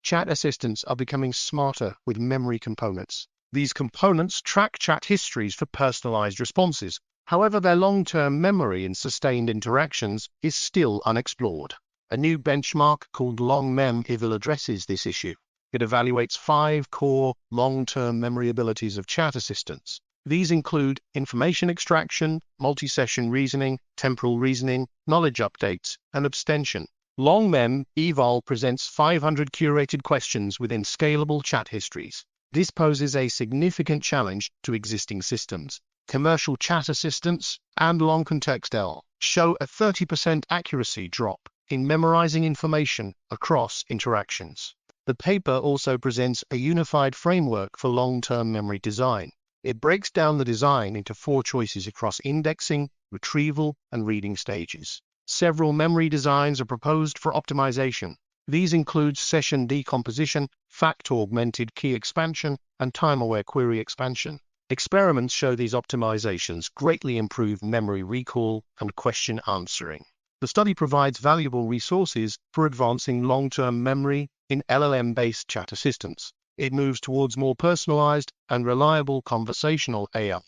Chat assistants are becoming smarter with memory components. These components track chat histories for personalized responses. However, their long-term memory and sustained interactions is still unexplored. A new benchmark called LONGMEMEVAL addresses this issue. It evaluates 5 core long-term memory abilities of chat assistants. These include information extraction, multi-session reasoning, temporal reasoning, knowledge updates, and abstention. LONGMEMEVAL presents 500 curated questions within scalable chat histories. This poses a significant challenge to existing systems. Commercial chat assistants and LongContextL show a 30% accuracy drop in memorizing information across interactions. The paper also presents a unified framework for long-term memory design. It breaks down the design into 4 choices across indexing, retrieval, and reading stages. Several memory designs are proposed for optimization. These include session decomposition, fact-augmented key expansion, and time-aware query expansion. Experiments show these optimizations greatly improve memory recall and question answering. The study provides valuable resources for advancing long-term memory in LLM-based chat assistants. It moves towards more personalized and reliable conversational AI.